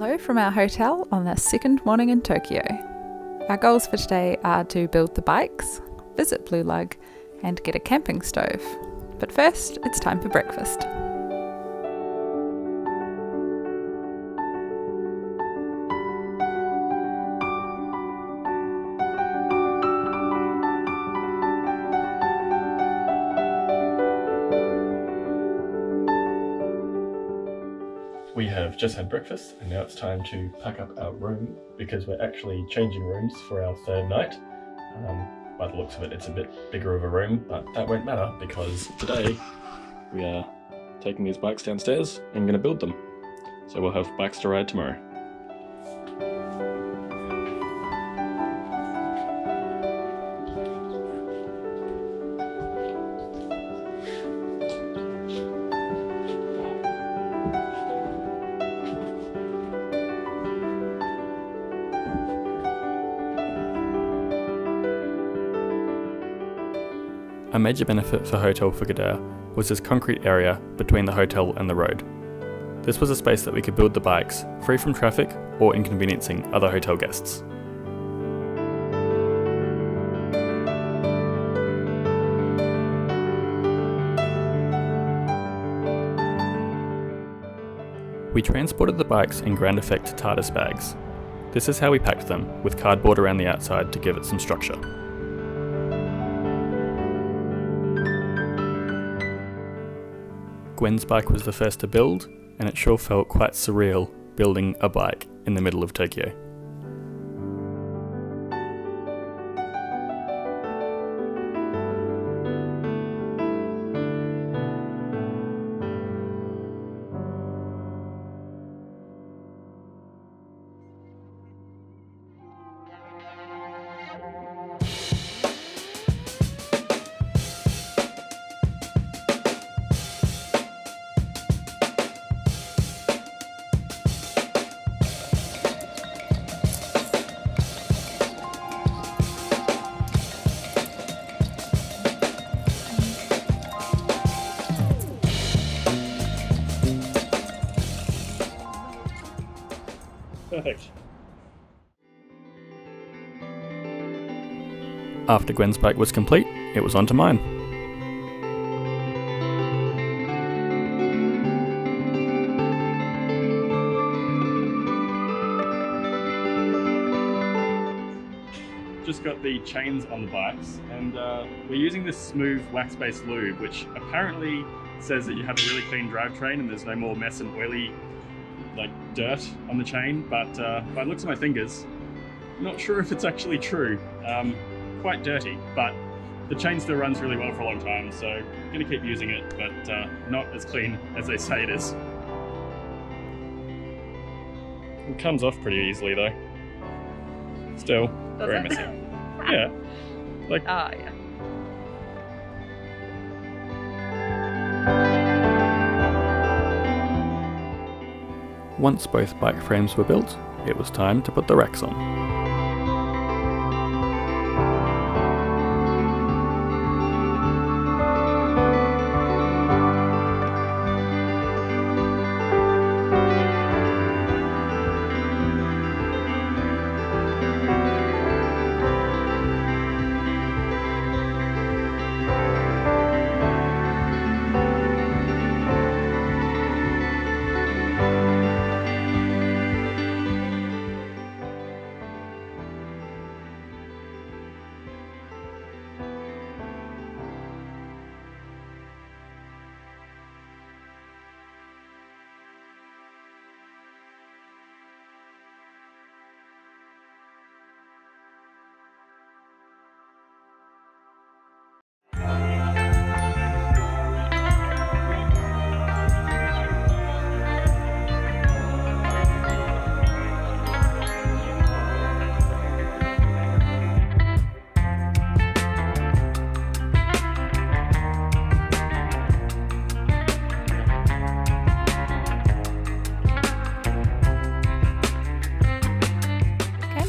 Hello from our hotel on the second morning in Tokyo. Our goals for today are to build the bikes, visit Blue Lug, and get a camping stove. But first, it's time for breakfast. We have just had breakfast and now it's time to pack up our room because we're actually changing rooms for our third night. By the looks of it, it's a bit bigger of a room, but that won't matter because today we are taking these bikes downstairs and going to build them. So we'll have bikes to ride tomorrow. A major benefit for Hotel Fukuda was this concrete area between the hotel and the road. This was a space that we could build the bikes, free from traffic or inconveniencing other hotel guests. We transported the bikes in ground effect TARDIS bags. This is how we packed them, with cardboard around the outside to give it some structure. Gwen's bike was the first to build, and it sure felt quite surreal building a bike in the middle of Tokyo. Perfect. After Gwen's bike was complete, it was on to mine. Just got the chains on the bikes and we're using this smooth wax-based lube which apparently says that you have a really clean drivetrain and there's no more mess and oily dirt on the chain, but by the looks of my fingers, not sure if it's actually true. Quite dirty, but the chain still runs really well for a long time, so I'm gonna keep using it, but not as clean as they say it is. It comes off pretty easily though. Still, very messy. Yeah. Yeah. Once both bike frames were built, it was time to put the racks on.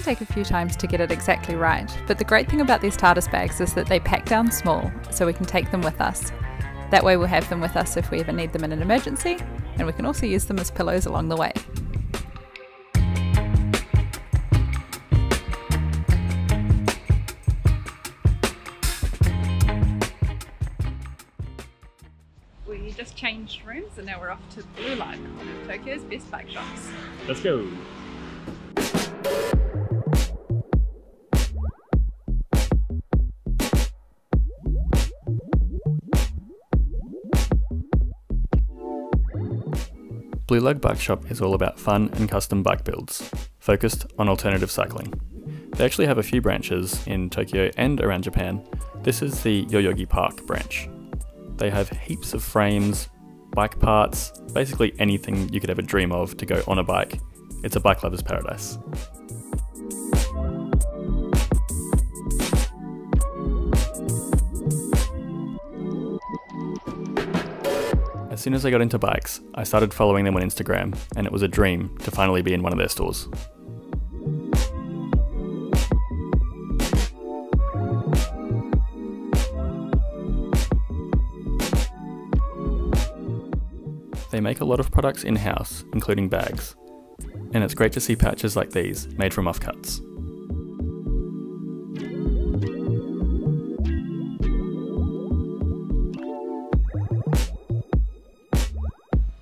Take a few times to get it exactly right, but the great thing about these TARDIS bags is that they pack down small, so we can take them with us. That way we'll have them with us if we ever need them in an emergency, and we can also use them as pillows along the way. We just changed rooms and now we're off to Blue Lug, one of Tokyo's best bike shops. Let's go! Blue Lug Bike Shop is all about fun and custom bike builds, focused on alternative cycling. They actually have a few branches in Tokyo and around Japan. This is the Yoyogi Park branch. They have heaps of frames, bike parts, basically anything you could ever dream of to go on a bike. It's a bike lover's paradise. As soon as I got into bikes, I started following them on Instagram, and it was a dream to finally be in one of their stores. They make a lot of products in-house, including bags, and it's great to see patches like these made from offcuts.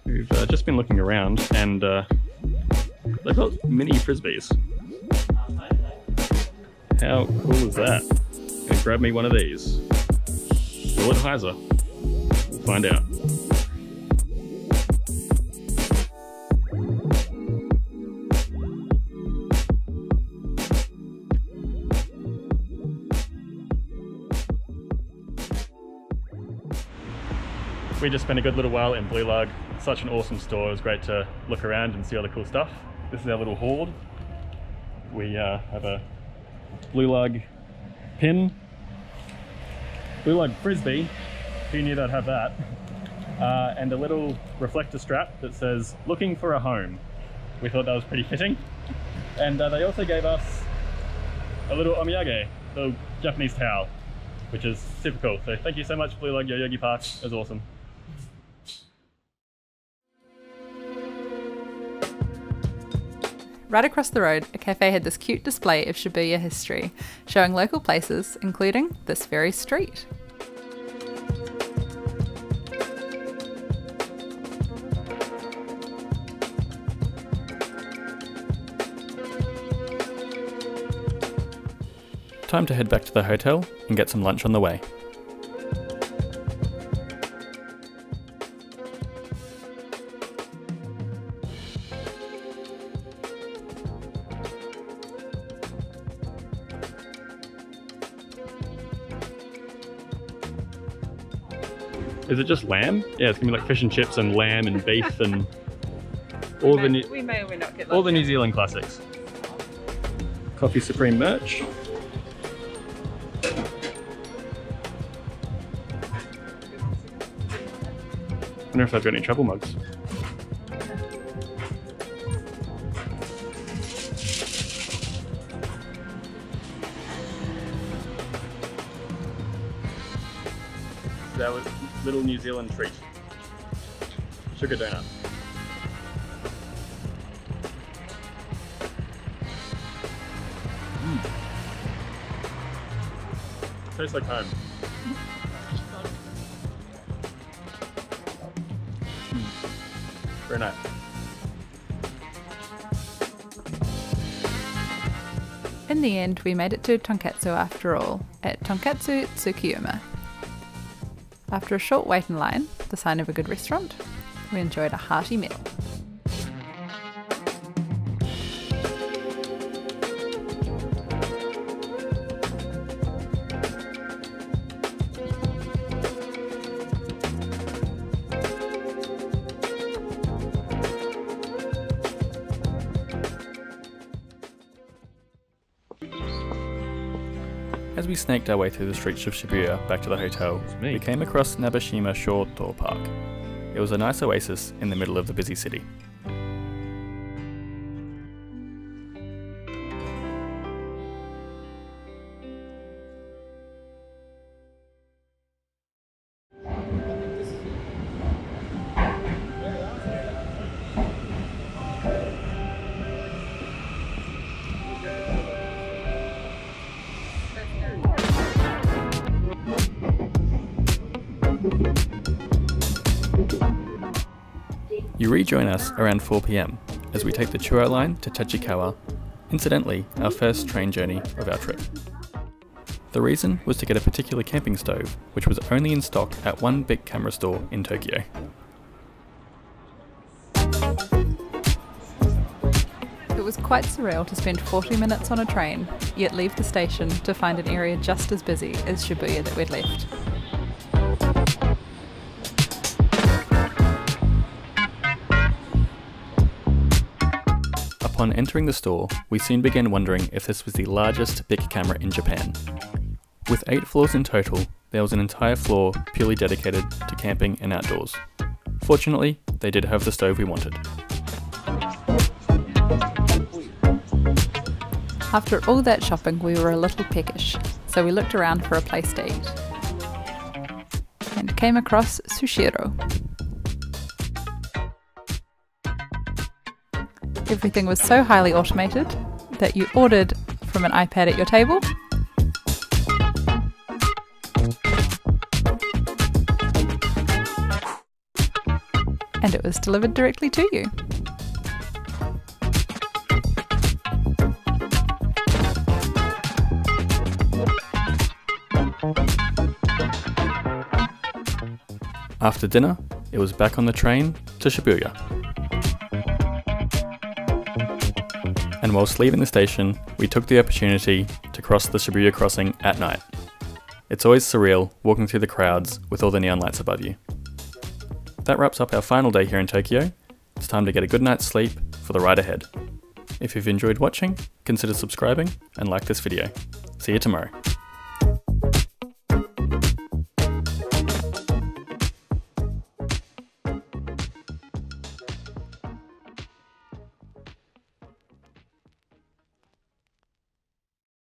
We've just been looking around and they've got mini frisbees. How cool is that? Gonna grab me one of these. Will it Heiser? We'll find out. We just spent a good little while in Blue Lug. Such an awesome store. It was great to look around and see all the cool stuff. This is our little hoard. We have a Blue Lug pin, Blue Lug frisbee. Who knew they'd have that? And a little reflector strap that says "Looking for a home." We thought that was pretty fitting. And they also gave us a little omiyage, a little Japanese towel, which is super cool. So thank you so much, Blue Lug Yoyogi Park. It was awesome. Right across the road, a cafe had this cute display of Shibuya history, showing local places, including this very street. Time to head back to the hotel and get some lunch on the way. Is it just lamb? Yeah, it's gonna be like fish and chips and lamb and beef and all We may or may not get all the New Zealand classics. Coffee Supreme merch. Wonder if they've got any travel mugs. That was little New Zealand treat. Sugar donut. Tastes like home. Very nice. In the end, we made it to Tonkatsu after all, at Tonkatsu Tsukiyama. After a short wait in line, the sign of a good restaurant, we enjoyed a hearty meal. As we snaked our way through the streets of Shibuya back to the hotel, we came across Nabashima Shoto Park. It was a nice oasis in the middle of the busy city. You rejoin us around 4 PM as we take the Chuo line to Tachikawa, incidentally our first train journey of our trip. The reason was to get a particular camping stove, which was only in stock at one big camera store in Tokyo. It was quite surreal to spend 40 minutes on a train, yet leave the station to find an area just as busy as Shibuya that we'd left. Upon entering the store, we soon began wondering if this was the largest big camera in Japan. With 8 floors in total, there was an entire floor purely dedicated to camping and outdoors. Fortunately, they did have the stove we wanted. After all that shopping, we were a little peckish, so we looked around for a place to eat. And came across Sushiro. Everything was so highly automated that you ordered from an iPad at your table, and it was delivered directly to you. After dinner, it was back on the train to Shibuya. And whilst leaving the station, we took the opportunity to cross the Shibuya crossing at night. It's always surreal walking through the crowds with all the neon lights above you. That wraps up our final day here in Tokyo. It's time to get a good night's sleep for the ride ahead. If you've enjoyed watching, consider subscribing and like this video. See you tomorrow.